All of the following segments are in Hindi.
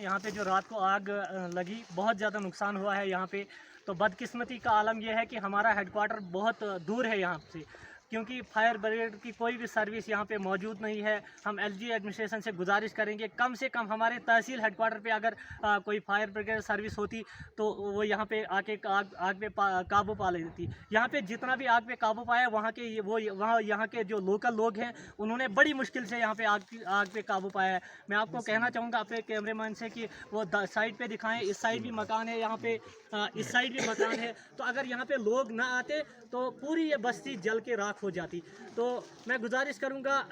यहाँ पे जो रात को आग लगी, बहुत ज़्यादा नुकसान हुआ है यहाँ पे। तो बदकिस्मती का आलम यह है कि हमारा हेडक्वार्टर बहुत दूर है यहाँ से, क्योंकि फायर ब्रिगेड की कोई भी सर्विस यहाँ पे मौजूद नहीं है। हम एलजी एडमिनिस्ट्रेशन से गुजारिश करेंगे, कम से कम हमारे तहसील हेडक्वार्टर पे अगर कोई फायर ब्रिगेड सर्विस होती तो वो यहाँ पे आके आग पे काबू पा लेती। यहाँ पे जितना भी आग पे काबू पाया, वहाँ के वहाँ यहाँ के जो लोकल लोग हैं उन्होंने बड़ी मुश्किल से यहाँ पे आग पे काबू पाया है। मैं आपको कहना चाहूँगा अपने कैमरेमैन से कि वो साइड पे दिखाएं। इस साइड भी मकान है, यहाँ पे इस साइड भी मकान है। तो अगर यहाँ पे लोग ना आते तो पूरी ये बस्ती जल के राख हो जाती। तो मैं गुजारिश करूँगा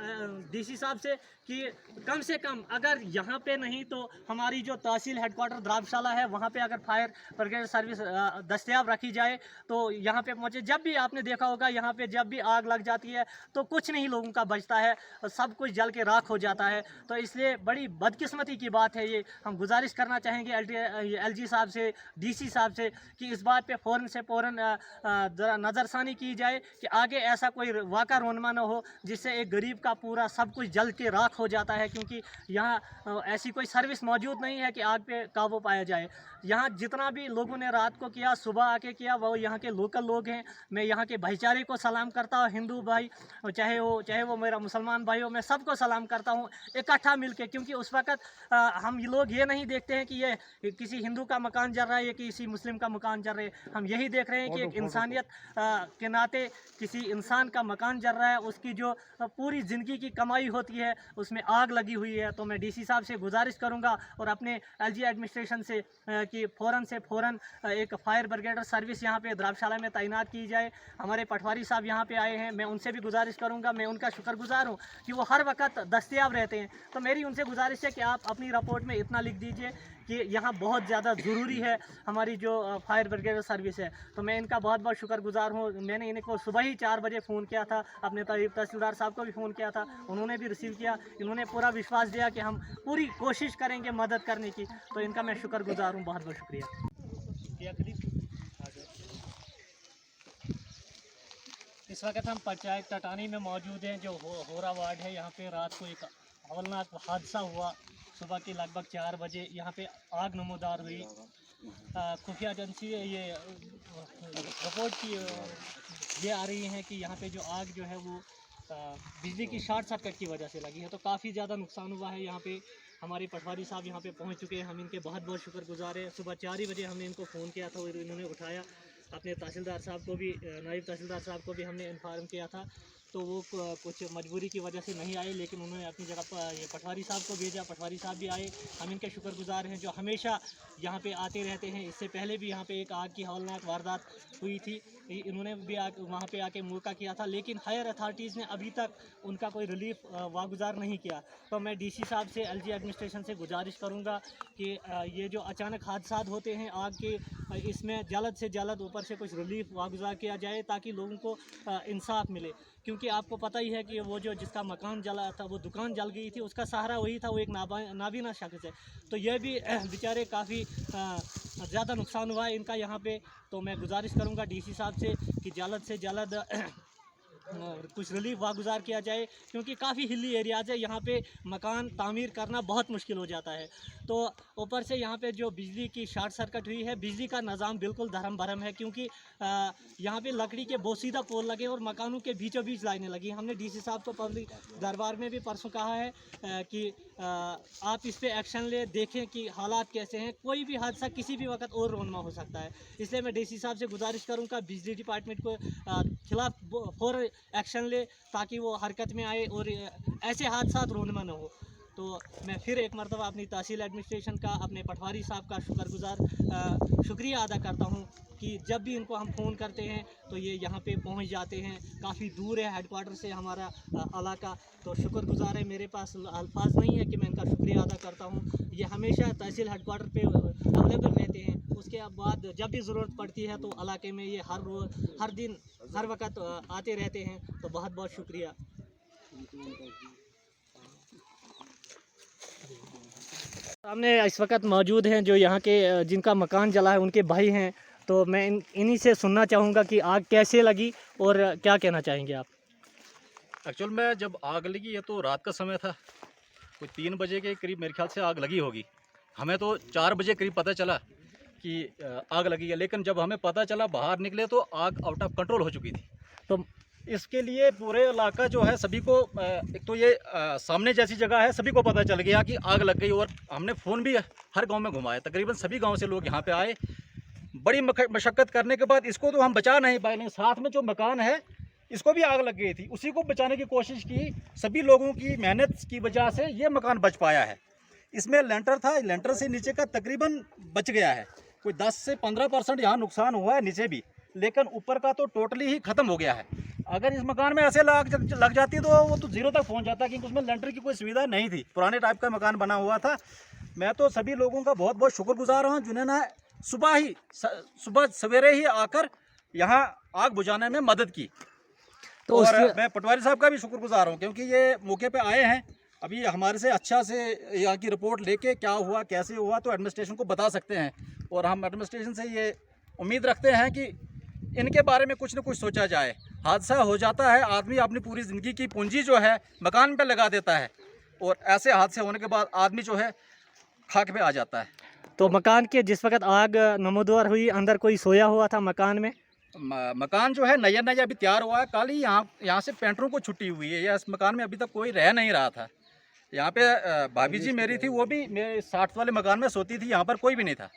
डीसी साहब से कम अगर यहाँ पे नहीं तो हमारी जो तहसील हेडक्वार्टर द्राबशाला है वहाँ पे अगर फायर ब्रिगेड सर्विस दस्तयाब रखी जाए तो यहाँ पे पहुँचे। जब भी आपने देखा होगा यहाँ पे जब भी आग लग जाती है तो कुछ नहीं लोगों का बचता है, सब कुछ जल के राख हो जाता है। तो इसलिए बड़ी बदकिस्मती की बात है ये। हम गुजारिश करना चाहेंगे एलजी साहब से, डीसी साहब से कि इस बात पे फ़ौरन से फ़ौरन नज़रसानी की जाए कि आगे ऐसा कोई वाक़ा रोनमा न हो जिससे एक गरीब का पूरा सब कुछ जल के राख हो जाता है। क्योंकि यहाँ ऐसी कोई सर्विस मौजूद नहीं है कि आग पे काबू पाया जाए। यहाँ जितना भी लोगों ने रात को किया, सुबह आके किया, वो यहाँ के लोकल लोग हैं। मैं यहाँ के भाईचारे को सलाम करता हूँ, हिंदू भाई चाहे वो मेरा मुसलमान भाई हो, मैं सबको सलाम करता हूँ इकट्ठा मिलके। क्योंकि उस वक़्त हम लोग ये नहीं देखते हैं कि ये किसी हिंदू का मकान जल रहा है या किसी मुस्लिम का मकान जल रहा है। हम यही देख रहे हैं कि एक इंसानियत के नाते किसी इंसान का मकान जल रहा है, उसकी जो पूरी ज़िंदगी की कमाई होती है उसमें आग लगी हुई है। तो मैं डीसी साहब से गुजारिश करूंगा और अपने एलजी एडमिनिस्ट्रेशन से कि फ़ौरन से फ़ौरन एक फायर ब्रिगेड सर्विस यहाँ पे द्राबशाला में तैनात की जाए। हमारे पटवारी साहब यहाँ पे आए हैं, मैं उनसे भी गुजारिश करूँगा, मैं उनका शुक्रगुजार हूँ कि वो हर वक्त दस्तयाब रहते हैं। तो मेरी उनसे गुजारिश है कि आप अपनी रिपोर्ट में इतना लिख दीजिए कि यहाँ बहुत ज़्यादा ज़रूरी है हमारी जो फायर ब्रिगेड सर्विस है। तो मैं इनका बहुत बहुत शुक्रगुजार हूँ। मैंने इनको सुबह ही 4 बजे फ़ोन किया था, अपने तहसीलदार साहब को भी फ़ोन किया था, उन्होंने भी रिसीव किया। इन्होंने पूरा विश्वास दिया कि हम पूरी कोशिश करेंगे मदद करने की। तो इनका मैं शुक्रगुजार हूँ, बहुत बहुत शुक्रिया। इस वक्त हम पंचायत टटानी में मौजूद हैं, जो होरा वार्ड है। यहाँ पे रात को एक हवलनाक हादसा हुआ। सुबह के लगभग 4 बजे यहाँ पे आग नमूदार हुई। खुफिया एजेंसी ये रिपोर्ट की ये आ रही है कि यहाँ पे जो आग जो है वो बिजली की शॉर्ट सर्किट की वजह से लगी है। तो काफ़ी ज़्यादा नुकसान हुआ है। यहाँ पे हमारे पटवारी साहब यहाँ पे पहुँच चुके हैं, हम इनके बहुत बहुत शुक्रगुजार हैं। सुबह 4 ही बजे हमने इनको फ़ोन किया था और इन्होंने उठाया। अपने तहसीलदार साहब को भी, नायब तहसीलदार साहब को भी हमने इन्फॉर्म किया था, तो वो कुछ मजबूरी की वजह से नहीं आए, लेकिन उन्होंने अपनी जगह पर ये पटवारी साहब को भेजा। पटवारी साहब भी आए, हम इनके शुक्रगुजार हैं जो हमेशा यहाँ पे आते रहते हैं। इससे पहले भी यहाँ पे एक आग की हौलनाक वारदात हुई थी, इन्होंने भी वहाँ पे आके मौका किया था, लेकिन हायर अथॉरिटीज़ ने अभी तक उनका कोई रिलीफ वागुजार नहीं किया। तो मैं डीसी साहब से, एलजी एडमिनिस्ट्रेशन से गुजारिश करूँगा कि ये जो अचानक हादसा होते हैं आग के, इसमें जल्द से जल्द ऊपर से कुछ रिलीफ वागुजार किया जाए ताकि लोगों को इंसाफ मिले। क्योंकि आपको पता ही है कि वो जो जिसका मकान जला था, वो दुकान जल गई थी, उसका सहारा वही था, वो एक नाबीना शख्स है। तो ये भी बेचारे काफ़ी ज़्यादा नुकसान हुआ है इनका यहाँ पे। तो मैं गुजारिश करूँगा डीसी साहब से कि जल्द से जल्द कुछ रिलीफ वागुजार किया जाए, क्योंकि काफ़ी हिली एरियाज़ है, यहाँ पे मकान तामीर करना बहुत मुश्किल हो जाता है। तो ऊपर से यहाँ पे जो बिजली की शॉर्ट सर्किट हुई है, बिजली का निज़ाम बिल्कुल धर्म भरम है, क्योंकि यहाँ पे लकड़ी के बोसीदा पोल लगे और मकानों के बीचों बीच लाइनें लगी। हमने डीसी साहब को पब्लिक दरबार में भी परसों कहा है कि आप इस पर एक्शन ले, देखें कि हालात कैसे हैं। कोई भी हादसा किसी भी वक्त और रोनमा हो सकता है। इसलिए मैं डीसी साहब से गुजारिश करूँगा बिजली डिपार्टमेंट को खिलाफ फौरन एक्शन ले ताकि वो हरकत में आए और ऐसे हादसा रोनमा न हो। तो मैं फिर एक मरतबा अपनी तहसील एडमिनिस्ट्रेशन का, अपने पटवारी साहब का शुक्रिया अदा करता हूँ कि जब भी इनको हम फ़ोन करते हैं तो ये यहाँ पे पहुँच जाते हैं। काफ़ी दूर है हेडक्वार्टर से हमारा इलाका, तो शुक्रगुजार है। मेरे पास अल्फाज नहीं है कि मैं इनका शुक्रिया अदा करता हूँ। ये हमेशा तहसील हेडक्वार्टर पे अवेलेबल रहते हैं। उसके बाद जब भी ज़रूरत पड़ती है तो इलाके में ये हर रोज़, हर दिन, हर वक्त आते रहते हैं। तो बहुत बहुत शुक्रिया। सामने इस वक्त मौजूद हैं जो यहाँ के जिनका मकान जला है, उनके भाई हैं। तो मैं इन्हीं से सुनना चाहूँगा कि आग कैसे लगी और क्या कहना चाहेंगे आप। एक्चुअल में जब आग लगी, ये तो रात का समय था, कोई 3 बजे के करीब मेरे ख्याल से आग लगी होगी। हमें तो 4 बजे करीब पता चला कि आग लगी है, लेकिन जब हमें पता चला बाहर निकले तो आग आउट ऑफ कंट्रोल हो चुकी थी। तो इसके लिए पूरे इलाका जो है सभी को एक तो ये सामने जैसी जगह है, सभी को पता चल गया कि आग लग गई। और हमने फ़ोन भी हर गांव में घुमाया, तकरीबन सभी गांव से लोग यहाँ पे आए। बड़ी मशक्क़त करने के बाद इसको तो हम बचा नहीं पाए, लेकिन साथ में जो मकान है इसको भी आग लग गई थी, उसी को बचाने की कोशिश की। सभी लोगों की मेहनत की वजह से ये मकान बच पाया है। इसमें लेंटर था, लेंटर से नीचे का तकरीबन बच गया है, कोई 10 से 15% यहाँ नुकसान हुआ है नीचे भी, लेकिन ऊपर का तो टोटली ही ख़त्म हो गया है। अगर इस मकान में ऐसे लग जाती तो वो तो ज़ीरो तक पहुँच जाता, क्योंकि उसमें लेंटर की कोई सुविधा नहीं थी, पुराने टाइप का मकान बना हुआ था। मैं तो सभी लोगों का बहुत बहुत शुक्रगुजार हूँ जिन्होंने सुबह सवेरे ही आकर यहाँ आग बुझाने में मदद की। तो और मैं पटवारी साहब का भी शुक्रगुजार हूँ, क्योंकि ये मौके पे आए हैं। अभी हमारे से अच्छा से यहाँ की रिपोर्ट लेके क्या हुआ कैसे हुआ तो एडमिनिस्ट्रेशन को बता सकते हैं, और हम एडमिनिस्ट्रेशन से ये उम्मीद रखते हैं कि इनके बारे में कुछ न कुछ सोचा जाए। हादसा हो जाता है, आदमी अपनी पूरी ज़िंदगी की पूंजी जो है मकान पे लगा देता है, और ऐसे हादसे होने के बाद आदमी जो है खाक पे आ जाता है। तो मकान के जिस वक्त आग नमोदार हुई, अंदर कोई सोया हुआ था मकान में? मकान जो है नया नया अभी तैयार हुआ है, कल ही यहाँ से पेंटरों को छुट्टी हुई है। या इस मकान में अभी तक कोई रह नहीं रहा था। यहाँ पे भाभी जी मेरी थी, वो भी मेरे 60 वाले मकान में सोती थी, यहाँ पर कोई भी नहीं था।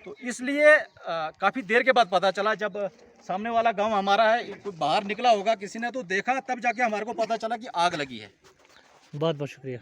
तो इसलिए काफ़ी देर के बाद पता चला, जब सामने वाला गांव हमारा है, कोई बाहर निकला होगा किसी ने तो देखा, तब जाके हमारे को पता चला कि आग लगी है। बहुत बहुत शुक्रिया।